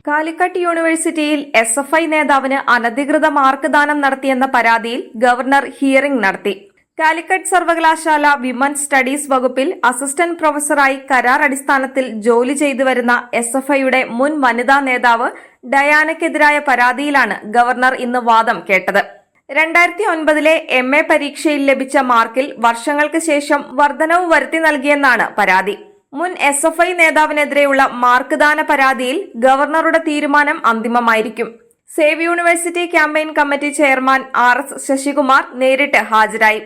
കാലിക്കറ്റ് യൂണിവേഴ്സിറ്റിയിൽ SFI നേതാവിന് അനധികൃത മാർക്ക് ദാനം നടത്തിയെന്ന പരാതിയിൽ ഗവർണർ ഹിയറിംഗ് നടത്തി. കാലിക്കറ്റ് സർവകലാശാല വിമൻസ് സ്റ്റഡീസ് വകുപ്പിൽ അസിസ്റ്റന്റ് പ്രൊഫസറായി കരാർ അടിസ്ഥാനത്തിൽ ജോലി ചെയ്തുവരുന്ന SFIയുടെ മുൻ വനിതാ നേതാവ് ഡയാനയ്ക്കെതിരായ പരാതിയിലാണ് ഗവർണർ ഇന്ന് വാദം കേട്ടത്. 2009 MA പരീക്ഷയിൽ ലഭിച്ച മാർക്കിൽ വർഷങ്ങൾക്ക് ശേഷം വർധനവ് വരുത്തി നൽകിയെന്നാണ് പരാതി. മുൻ SFI നേതാവിനെതിരെയുള്ള മാർക്ക് ദാന പരാതിയിൽ ഗവർണറുടെ തീരുമാനം അന്തിമമായിരിക്കും. Save university campaign committee chairman RS Sasikumar നേരിട്ട് ഹാജരായി.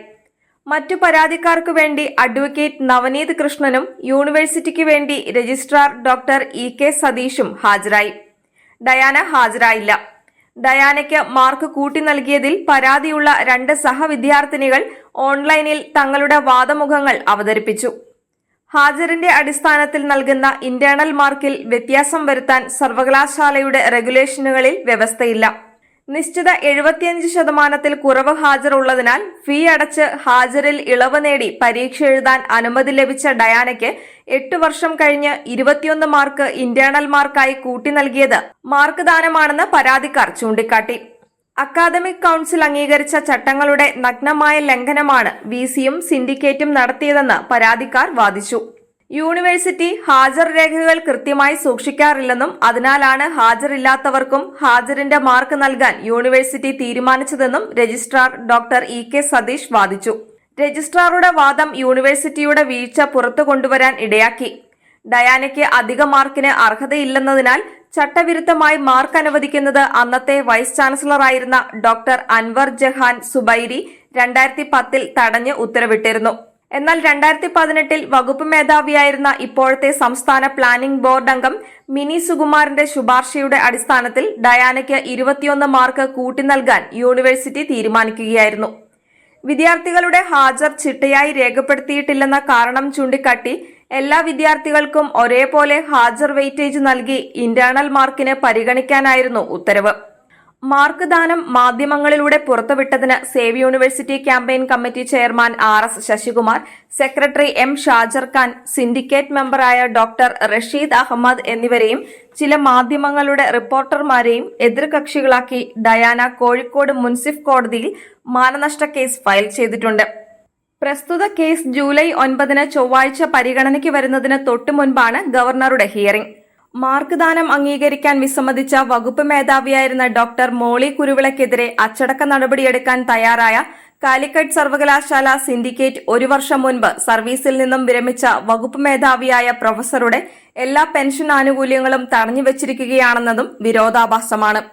മറ്റു പരാതിക്കാർക്കു വേണ്ടി അഡ്വക്കേറ്റ് നവനീത് കൃഷ്ണനും യൂണിവേഴ്സിറ്റിക്ക് വേണ്ടി രജിസ്ട്രാർ ഡോക്ടർ EK സതീഷും ഹാജരായി. ഡയാന ഹാജരായില്ല. ഡയാനയ്ക്ക് മാർക്ക് കൂട്ടി നൽകിയതിൽ പരാതിയുള്ള 2 സഹവിദ്യാർത്ഥിനികൾ ഓൺലൈനിൽ തങ്ങളുടെ വാദമുഖങ്ങൾ അവതരിപ്പിച്ചു. ഹാജറിന്റെ അടിസ്ഥാനത്തിൽ നൽകുന്ന ഇന്റേണൽ മാർക്കിൽ വ്യത്യാസം വരുത്താൻ സർവകലാശാലയുടെ റെഗുലേഷനുകളിൽ വ്യവസ്ഥയില്ല. നിശ്ചിത 75% കുറവ് ഹാജർ ഉള്ളതിനാൽ ഫീ അടച്ച് ഹാജറിൽ ഇളവ് നേടി പരീക്ഷ എഴുതാൻ അനുമതി ലഭിച്ച ഡയാനയ്ക്ക് 8 വർഷം കഴിഞ്ഞ് 21 മാർക്ക് ഇന്റേണൽ മാർക്കായി കൂട്ടി നൽകിയത് മാർക്ക് ദാനമാണെന്ന് പരാതിക്കാർ ചൂണ്ടിക്കാട്ടി. അക്കാദമിക് കൌൺസിൽ അംഗീകരിച്ച ചട്ടങ്ങളുടെ നഗ്നമായ ലംഘനമാണ് VCയും സിൻഡിക്കേറ്റും നടത്തിയതെന്ന് പരാതിക്കാർ വാദിച്ചു. യൂണിവേഴ്സിറ്റി ഹാജർ രേഖകൾ കൃത്യമായി സൂക്ഷിക്കാറില്ലെന്നും അതിനാലാണ് ഹാജരില്ലാത്തവർക്കും ഹാജറിന്റെ മാർക്ക് നൽകാൻ യൂണിവേഴ്സിറ്റി തീരുമാനിച്ചതെന്നും രജിസ്ട്രാർ ഡോക്ടർ EK സതീഷ് വാദിച്ചു. രജിസ്ട്രാറുടെ വാദം യൂണിവേഴ്സിറ്റിയുടെ വീഴ്ച പുറത്തു കൊണ്ടുവരാൻ ഇടയാക്കി. ഡയാനയ്ക്ക് അധിക മാർക്കിന് അർഹതയില്ലെന്നതിനാൽ ചട്ടവിരുദ്ധമായി മാർക്ക് അനുവദിക്കുന്നത് അന്നത്തെ വൈസ് ചാൻസലറായിരുന്ന ഡോക്ടർ അൻവർ ജഹാൻ സുബൈരി 2010 തടഞ്ഞ് ഉത്തരവിട്ടിരുന്നു. എന്നാൽ 2018 വകുപ്പ് മേധാവിയായിരുന്ന ഇപ്പോഴത്തെ സംസ്ഥാന പ്ലാനിംഗ് ബോർഡ് അംഗം മിനി സുകുമാരന്റെ ശുപാർശയുടെ അടിസ്ഥാനത്തിൽ ഡയാനയ്ക്ക് 21 മാർക്ക് കൂട്ടി നൽകാൻ യൂണിവേഴ്സിറ്റി തീരുമാനിക്കുകയായിരുന്നു. വിദ്യാർത്ഥികളുടെ ഹാജർ ചിട്ടയായി രേഖപ്പെടുത്തിയിട്ടില്ലെന്ന കാരണം ചൂണ്ടിക്കാട്ടി എല്ലാ വിദ്യാർത്ഥികൾക്കും ഒരേപോലെ ഹാജർ വെയിറ്റേജ് നൽകി ഇന്റേണൽ മാർക്കിന് പരിഗണിക്കാനായിരുന്നു ഉത്തരവ്. മാർക്ക് ദാനം മാധ്യമങ്ങളിലൂടെ പുറത്തുവിട്ടതിന് save university campaign committee chairman RS Sasikumar, secretary M Shajar Khan, syndicate മെമ്പറായ ഡോക്ടർ റഷീദ് അഹമ്മദ് എന്നിവരെയും ചില മാധ്യമങ്ങളുടെ റിപ്പോർട്ടർമാരെയും എതിർകക്ഷികളാക്കി ഡയാന കോഴിക്കോട് മുൻസിഫ് കോടതിയിൽ മാനനഷ്ട കേസ് ഫയൽ ചെയ്തിട്ടുണ്ട്. പ്രസ്തുത കേസ് ജൂലൈ 9 ചൊവ്വാഴ്ച പരിഗണനയ്ക്ക് വരുന്നതിന് തൊട്ടു മുൻപാണ് ഗവർണറുടെ ഹിയറിംഗ്. മാർക്ക് ദാനം അംഗീകരിക്കാൻ വിസമ്മതിച്ച വകുപ്പ് മേധാവിയായിരുന്ന ഡോക്ടർ മോളി കുരുവിളയ്ക്കെതിരെ അച്ചടക്ക നടപടിയെടുക്കാൻ തയ്യാറായ കാലിക്കറ്റ് സർവകലാശാല സിൻഡിക്കേറ്റ് 1 വർഷം മുൻപ് സർവീസിൽ നിന്നും വിരമിച്ച വകുപ്പ് മേധാവിയായ പ്രൊഫസറുടെ എല്ലാ പെൻഷൻ ആനുകൂല്യങ്ങളും തടഞ്ഞുവച്ചിരിക്കുകയാണെന്നതും വിരോധാഭാസമാണ്.